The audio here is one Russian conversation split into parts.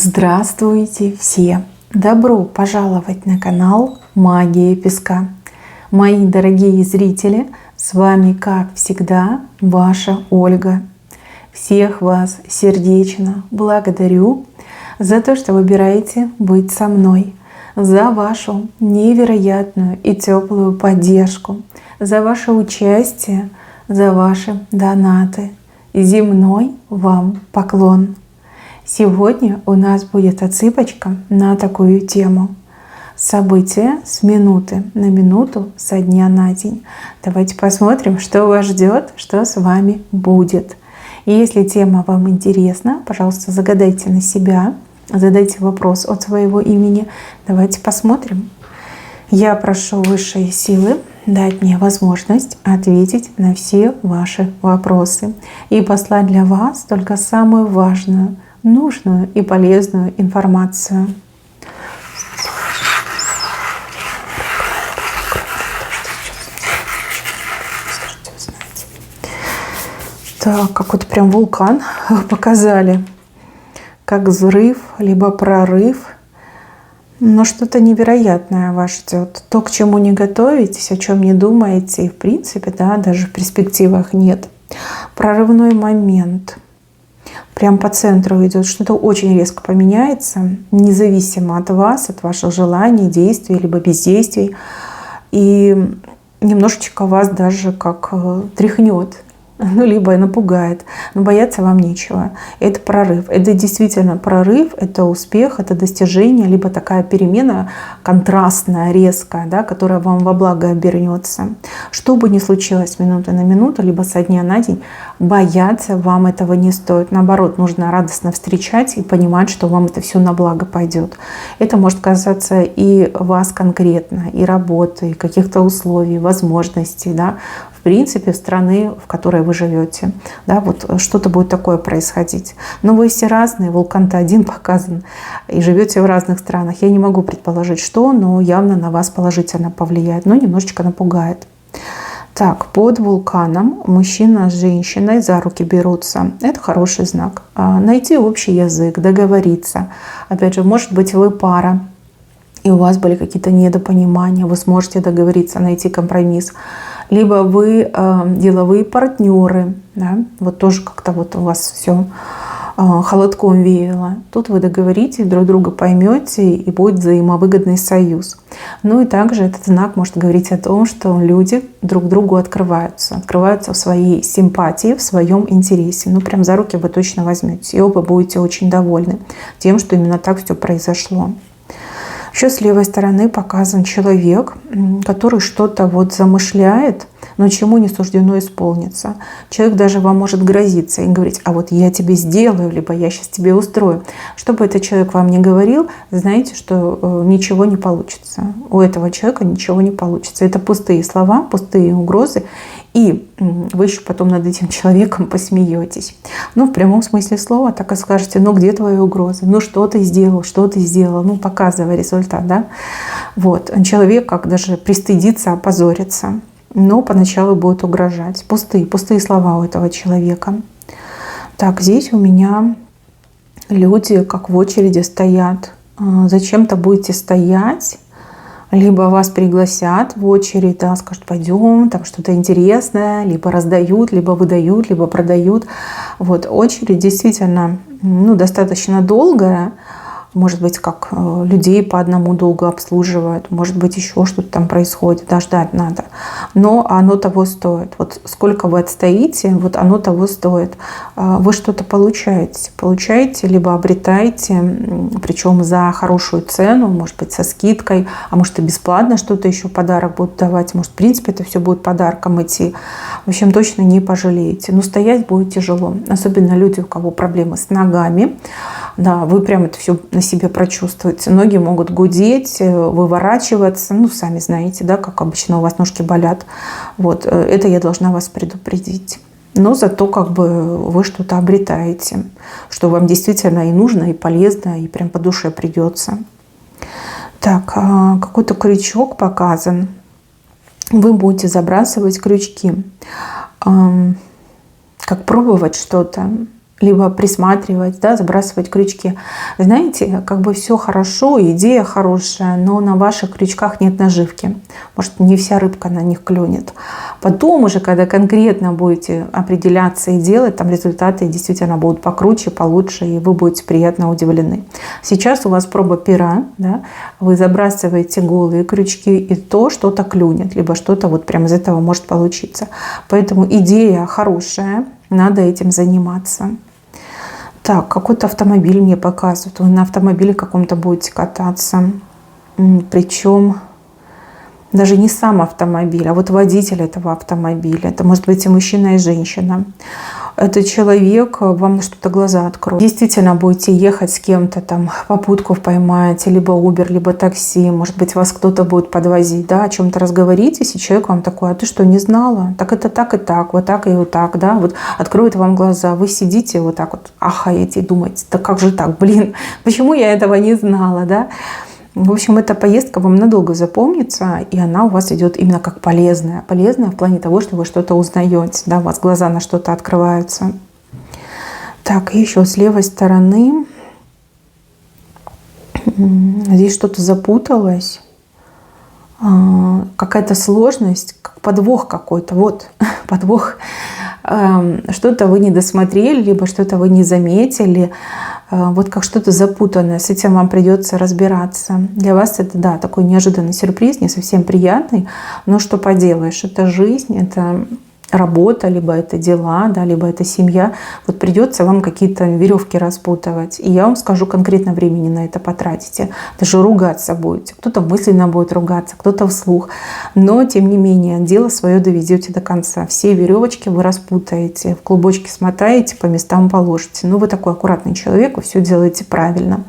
Здравствуйте все! Добро пожаловать на канал Магия Песка. Мои дорогие зрители, с вами, как всегда, ваша Ольга. Всех вас сердечно благодарю за то, что выбираете быть со мной, за вашу невероятную и теплую поддержку, за ваше участие, за ваши донаты. Земной вам поклон! Сегодня у нас будет отсыпочка на такую тему. События с минуты на минуту, со дня на день. Давайте посмотрим, что вас ждет, что с вами будет. И если тема вам интересна, пожалуйста, загадайте на себя, задайте вопрос от своего имени. Давайте посмотрим. Я прошу высшие силы дать мне возможность ответить на все ваши вопросы и послать для вас только самую важную, нужную и полезную информацию. Так, какой-то прям вулкан показали, как взрыв, либо прорыв. Но что-то невероятное вас ждет. То, к чему не готовитесь, о чем не думаете, и в принципе, да, даже в перспективах нет. Прорывной момент. Прям по центру идет, что-то очень резко поменяется, независимо от вас, от ваших желаний, действий, либо бездействий. И немножечко вас даже как тряхнет, либо напугает. Но бояться вам нечего. Это прорыв. Это действительно прорыв, это успех, это достижение, либо такая перемена контрастная, резкая, да, которая вам во благо обернется. Что бы ни случилось с минуты на минуту, либо со дня на день, бояться вам этого не стоит. Наоборот, нужно радостно встречать и понимать, что вам это все на благо пойдет. Это может касаться и вас конкретно, и работы, и каких-то условий, возможностей, да, в принципе, в страны, в которой вы живете. Да, вот что-то будет такое происходить. Но вы все разные, вулкан-то один показан, и живете в разных странах. Я не могу предположить, что, но явно на вас положительно повлияет, но немножечко напугает. Так, под вулканом мужчина с женщиной за руки берутся. Это хороший знак. Найти общий язык, договориться. Опять же, может быть, вы пара, и у вас были какие-то недопонимания, вы сможете договориться, найти компромисс. Либо вы деловые партнеры, да? Вот тоже как-то вот у вас все холодком веяло. Тут вы договоритесь, друг друга поймете, и будет взаимовыгодный союз. Ну и также этот знак может говорить о том, что люди друг другу открываются в своей симпатии, в своем интересе. Ну прям за руки вы точно возьмете, и оба будете очень довольны тем, что именно так все произошло. Еще с левой стороны показан человек, который что-то вот замышляет, но чему не суждено исполниться. Человек даже вам может грозиться и говорить: а вот я тебе сделаю, либо я сейчас тебе устрою. Что бы этот человек вам ни говорил, знаете, что ничего не получится. У этого человека ничего не получится. Это пустые слова, пустые угрозы. И вы еще потом над этим человеком посмеетесь. Ну, в прямом смысле слова, так и скажете: ну, где твои угрозы? Ну, что ты сделал, ну, показывай результат, да? Вот. Человек как даже пристыдится, опозорится, но поначалу будет угрожать. Пустые слова у этого человека. Так, здесь у меня люди как в очереди стоят. Зачем-то будете стоять. Либо вас пригласят в очередь, да, скажут: пойдем, там что-то интересное, либо раздают, либо выдают, либо продают. Вот очередь действительно достаточно долгая. Может быть, как людей по одному долго обслуживают, может быть, еще что-то там происходит, да, ждать надо. Но оно того стоит. Вот сколько вы отстоите, вот оно того стоит. Вы что-то получаете, либо обретаете, причем за хорошую цену, может быть, со скидкой, а может и бесплатно что-то еще подарок будут давать, может, в принципе, это все будет подарком идти. В общем, точно не пожалеете. Но стоять будет тяжело, особенно люди, у кого проблемы с ногами. Да, вы прям это все на себе прочувствуете. Ноги могут гудеть, выворачиваться. Ну, сами знаете, да, как обычно у вас ножки болят. Вот, это я должна вас предупредить. Но зато как бы вы что-то обретаете, что вам действительно и нужно, и полезно, и прям по душе придется. Так, какой-то крючок показан. Вы будете забрасывать крючки. Как пробовать что-то. либо присматривать, да, забрасывать крючки. Знаете, как бы все хорошо, идея хорошая, но на ваших крючках нет наживки. Может, не вся рыбка на них клюнет. Потом уже, когда конкретно будете определяться и делать, там результаты действительно будут покруче, получше, и вы будете приятно удивлены. Сейчас у вас проба пера, да, вы забрасываете голые крючки, и то что-то клюнет, либо что-то вот прямо из этого может получиться. Поэтому идея хорошая, надо этим заниматься. Так, какой-то автомобиль мне показывают. Вы на автомобиле каком-то будете кататься. Причем даже не сам автомобиль, а вот водитель этого автомобиля. Это может быть и мужчина, и женщина. Этот человек вам на что-то глаза откроет. Действительно будете ехать с кем-то, там попутку поймаете, либо Uber, либо такси. Может быть, вас кто-то будет подвозить, да, о чем-то разговоритесь, и человек вам такой: а ты что, не знала? Так это так и так, вот так и вот так, да. Вот откроет вам глаза. Вы сидите вот так вот, ахаете и думаете: да как же так, блин, почему я этого не знала, да? В общем, эта поездка вам надолго запомнится, и она у вас идет именно как полезная. Полезная в плане того, что вы что-то узнаете, да, у вас глаза на что-то открываются. Так, еще с левой стороны здесь что-то запуталось. Какая-то сложность, как подвох какой-то. Вот, подвох. Что-то вы не досмотрели, либо что-то вы не заметили. Вот как что-то запутанное. С этим вам придется разбираться. Для вас это, да, такой неожиданный сюрприз, не совсем приятный. Но что поделаешь, это жизнь, это работа, либо это дела, да, либо это семья. Вот придется вам какие-то веревки распутывать. И я вам скажу, конкретно времени на это потратите. Даже ругаться будете. Кто-то мысленно будет ругаться, кто-то вслух. Но, тем не менее, дело свое доведете до конца. Все веревочки вы распутаете, в клубочки смотаете, по местам положите. Ну, вы такой аккуратный человек, вы все делаете правильно.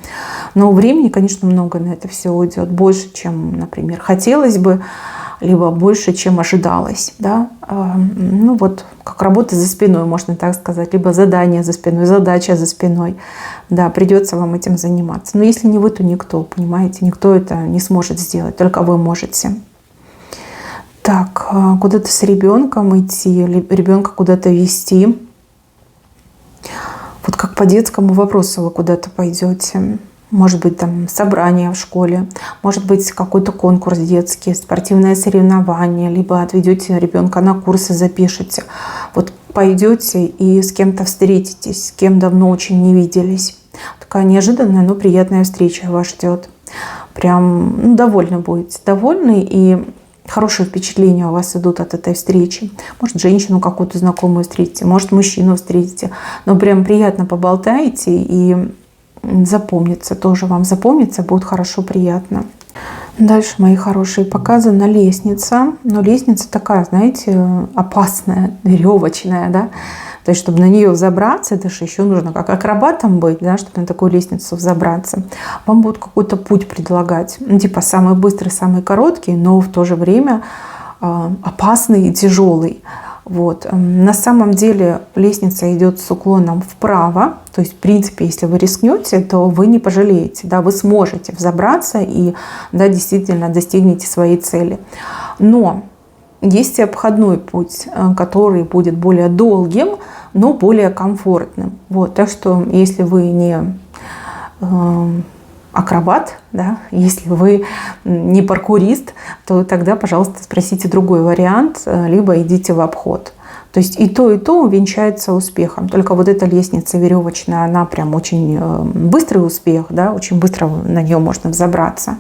Но времени, конечно, много на это все уйдет. Больше, чем, например, хотелось бы, либо больше, чем ожидалось. Да? Ну вот, как работа за спиной, можно так сказать, либо задание за спиной, задача за спиной. Да, придется вам этим заниматься. Но если не вы, то никто, понимаете, никто это не сможет сделать, только вы можете. Так, куда-то с ребенком идти, ребенка куда-то вести. Вот как по детскому вопросу вы куда-то пойдете. Может быть, там собрание в школе, может быть, какой-то конкурс детский, спортивное соревнование, либо отведете ребенка на курсы, запишете. Вот пойдете и с кем-то встретитесь, с кем давно очень не виделись. Такая неожиданная, но приятная встреча вас ждет. Прям довольны будете, довольны, и хорошие впечатления у вас идут от этой встречи. Может, женщину какую-то знакомую встретите, может, мужчину встретите. Но прям приятно поболтаете, и запомнится, тоже вам запомнится, будет хорошо, приятно. Дальше, мои хорошие, показана лестница. Но лестница такая, знаете, опасная, веревочная, да. То есть, чтобы на нее взобраться, это же еще нужно как акробатом быть, да, чтобы на такую лестницу взобраться. Вам будут какой-то путь предлагать. Ну, типа самый быстрый, самый короткий, но в то же время опасный и тяжелый. Вот. На самом деле лестница идет с уклоном вправо. То есть, в принципе, если вы рискнете, то вы не пожалеете. Да, вы сможете взобраться и, да, действительно достигнете своей цели. Но есть и обходной путь, который будет более долгим, но более комфортным. Вот. Так что, если вы не акробат, да, если вы не паркурист, то тогда, пожалуйста, спросите другой вариант, либо идите в обход. То есть и то увенчается успехом. Только вот эта лестница веревочная, она прям очень быстрый успех, да, очень быстро на нее можно взобраться.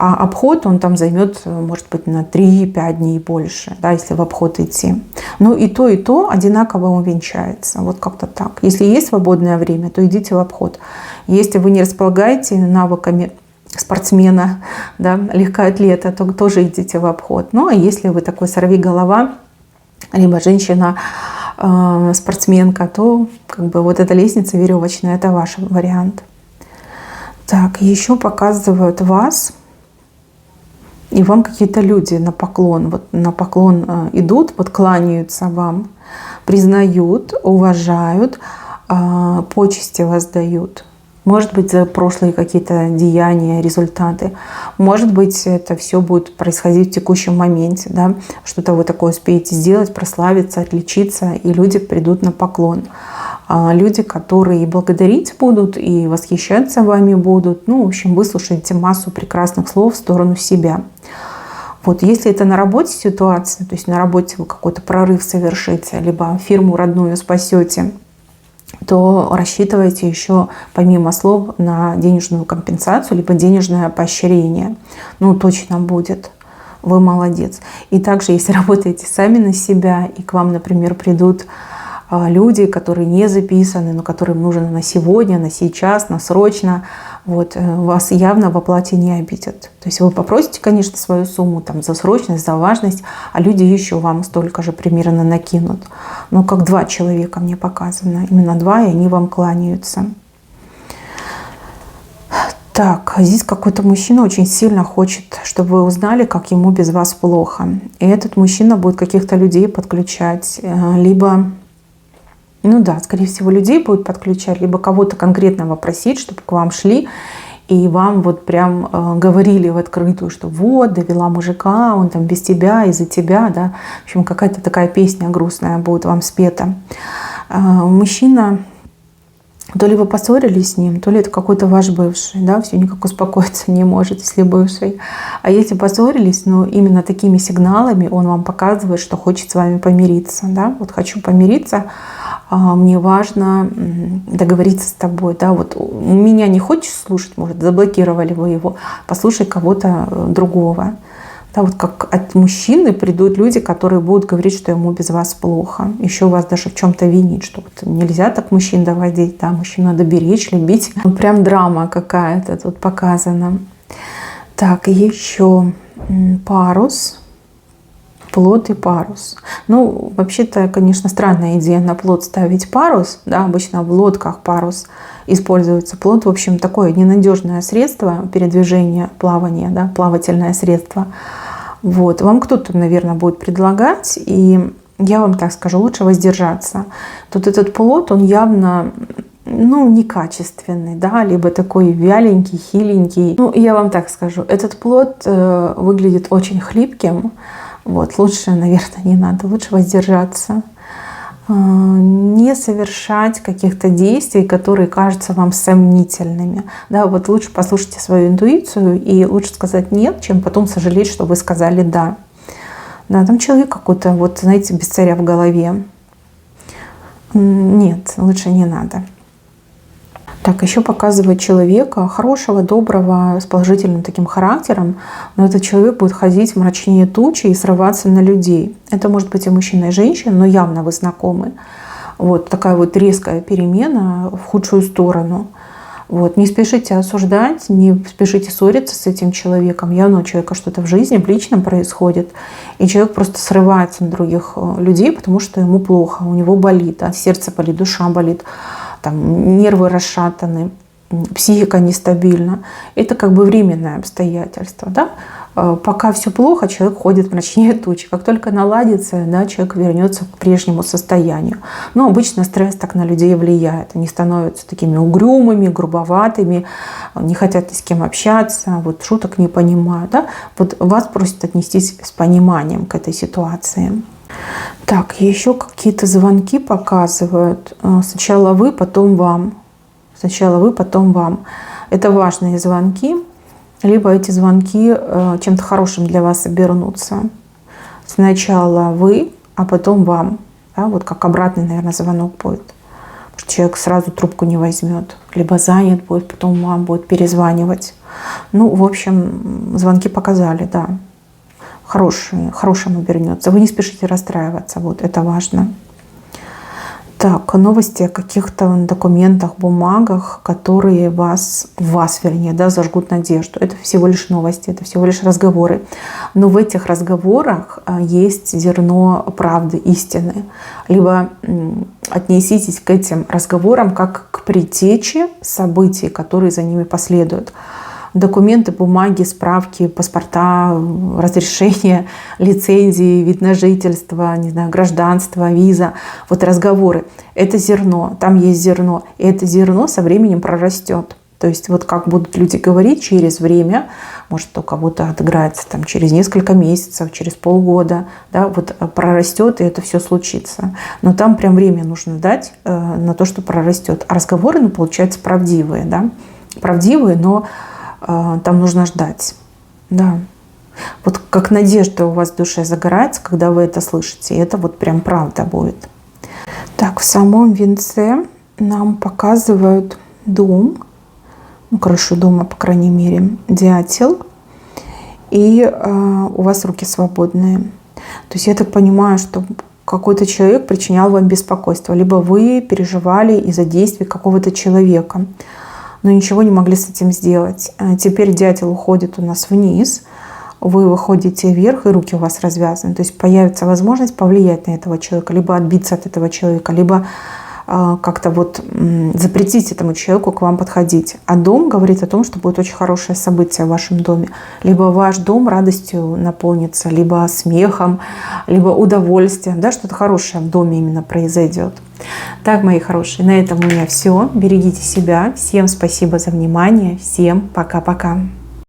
А обход, он там займет, может быть, на 3-5 дней больше, да, если в обход идти. Но и то одинаково увенчается. Вот как-то так. Если есть свободное время, то идите в обход. Если вы не располагаете навыками спортсмена, да, легкоатлета, то тоже идите в обход. Ну, а если вы такой сорвиголова, либо женщина спортсменка, то как бы вот эта лестница веревочная, это ваш вариант. Так, еще показывают вас. И вам какие-то люди на поклон, вот на поклон идут, вот кланяются вам, признают, уважают, почести воздают. Может быть, за прошлые какие-то деяния, результаты. Может быть, это все будет происходить в текущем моменте. Да? Что-то вы такое успеете сделать, прославиться, отличиться, и люди придут на поклон. люди, которые и благодарить будут, и восхищаться вами будут. Ну, в общем, вы слушаете массу прекрасных слов в сторону себя. Вот, если это на работе ситуация, то есть на работе вы какой-то прорыв совершите, либо фирму родную спасете, то рассчитывайте еще помимо слов на денежную компенсацию, либо денежное поощрение. Ну, точно будет. Вы молодец. И также, если работаете сами на себя, и к вам, например, придут люди, которые не записаны, но которым нужно на сегодня, на сейчас, на срочно, вот, вас явно в оплате не обидят. То есть вы попросите, конечно, свою сумму там, за срочность, за важность, а люди еще вам столько же примерно накинут. Но как 2 человека мне показано. Именно 2, и они вам кланяются. Так, здесь какой-то мужчина очень сильно хочет, чтобы вы узнали, как ему без вас плохо. И этот мужчина будет каких-то людей подключать, либо... Ну да, скорее всего, людей будет подключать, либо кого-то конкретного просить, чтобы к вам шли и вам вот прям говорили в открытую, что вот, довела мужика, он там без тебя, из-за тебя, да. В общем, какая-то такая песня грустная будет вам спета. Мужчина, то ли вы поссорились с ним, то ли это какой-то ваш бывший, да, все никак успокоиться не может, если бывший. А если поссорились, ну, именно такими сигналами он вам показывает, что хочет с вами помириться, да. Вот хочу помириться, мне важно договориться с тобой, да, вот меня не хочешь слушать, может, заблокировали вы его, послушай кого-то другого. Да, вот как от мужчины придут люди, которые будут говорить, что ему без вас плохо, еще вас даже в чем-то винить, что вот нельзя так мужчин доводить, да, мужчин надо беречь, любить. Ну, прям драма какая-то тут показана. Так, еще парус. Плот и парус. Ну, вообще-то, конечно, странная идея на плот ставить парус. Да, обычно в лодках парус используется. Плот, в общем, такое ненадежное средство передвижения, плавания, да, плавательное средство. Вот. Вам кто-то, наверное, будет предлагать, и я вам так скажу, лучше воздержаться. Тут этот плот, он явно, ну, некачественный, да, либо такой вяленький, хиленький. Ну, я вам так скажу, этот плот выглядит очень хлипким. Вот, лучше, наверное, не надо, лучше воздержаться, не совершать каких-то действий, которые кажутся вам сомнительными. Да, вот лучше послушайте свою интуицию и лучше сказать нет, чем потом сожалеть, что вы сказали да. Да, там человек какой-то, вот, знаете, без царя в голове. Нет, лучше не надо. Так, еще показывает человека хорошего, доброго, с положительным таким характером, но этот человек будет ходить мрачнее тучи и срываться на людей. Это может быть и мужчина, и женщина, но явно вы знакомы. Вот такая вот резкая перемена в худшую сторону. Вот. Не спешите осуждать, не спешите ссориться с этим человеком. Явно у человека что-то в жизни, в личном происходит. И человек просто срывается на других людей, потому что ему плохо, у него болит, да, сердце болит, душа болит. Там, нервы расшатаны, психика нестабильна. Это как бы временное обстоятельство. Да? Пока все плохо, человек ходит мрачнее тучи. Как только наладится, да, человек вернется к прежнему состоянию. Но обычно стресс так на людей влияет. Они становятся такими угрюмыми, грубоватыми, не хотят ни с кем общаться, вот, шуток не понимают. Да? Вот вас просят отнестись с пониманием к этой ситуации. Так, еще какие-то звонки показывают. Сначала вы, потом вам. Сначала вы, потом вам. Это важные звонки. Либо эти звонки чем-то хорошим для вас обернутся. Сначала вы, а потом вам. Да, вот как обратный, наверное, звонок будет. Потому что человек сразу трубку не возьмет. Либо занят будет, потом вам будет перезванивать. Ну, в общем, звонки показали, да. Хорошим обернется. Вы не спешите расстраиваться, вот это важно. Так, новости о каких-то документах, бумагах, которые вас вернее, да, зажгут надежду. Это всего лишь новости, это всего лишь разговоры. Но в этих разговорах есть зерно правды, истины. Либо отнеситесь к этим разговорам как к предтече событий, которые за ними последуют. Документы, бумаги, справки, паспорта, разрешения, лицензии, вид на жительство, не знаю, гражданство, виза. Вот разговоры. Это зерно, там есть зерно. И это зерно со временем прорастет. То есть вот как будут люди говорить через время, может, у кого-то отыграется там через несколько месяцев, через полгода, да, вот прорастет, и это все случится. Но там прям время нужно дать на то, что прорастет. А разговоры, ну, получаются правдивые, да, правдивые, но там нужно ждать, да. Вот как надежда у вас в душе загорается, когда вы это слышите, это вот прям правда будет. Так, в самом венце нам показывают дом, ну, крышу дома, по крайней мере, дятел, и у вас руки свободные. То есть я так понимаю, что какой-то человек причинял вам беспокойство, либо вы переживали из-за действий какого-то человека, но ничего не могли с этим сделать. Теперь дятел уходит у нас вниз, вы выходите вверх, и руки у вас развязаны. То есть появится возможность повлиять на этого человека, либо отбиться от этого человека, либо как-то вот запретить этому человеку к вам подходить. А дом говорит о том, что будет очень хорошее событие в вашем доме. Либо ваш дом радостью наполнится, либо смехом, либо удовольствием. Да, что-то хорошее в доме именно произойдет. Так, мои хорошие, на этом у меня все. Берегите себя. Всем спасибо за внимание. Всем пока-пока.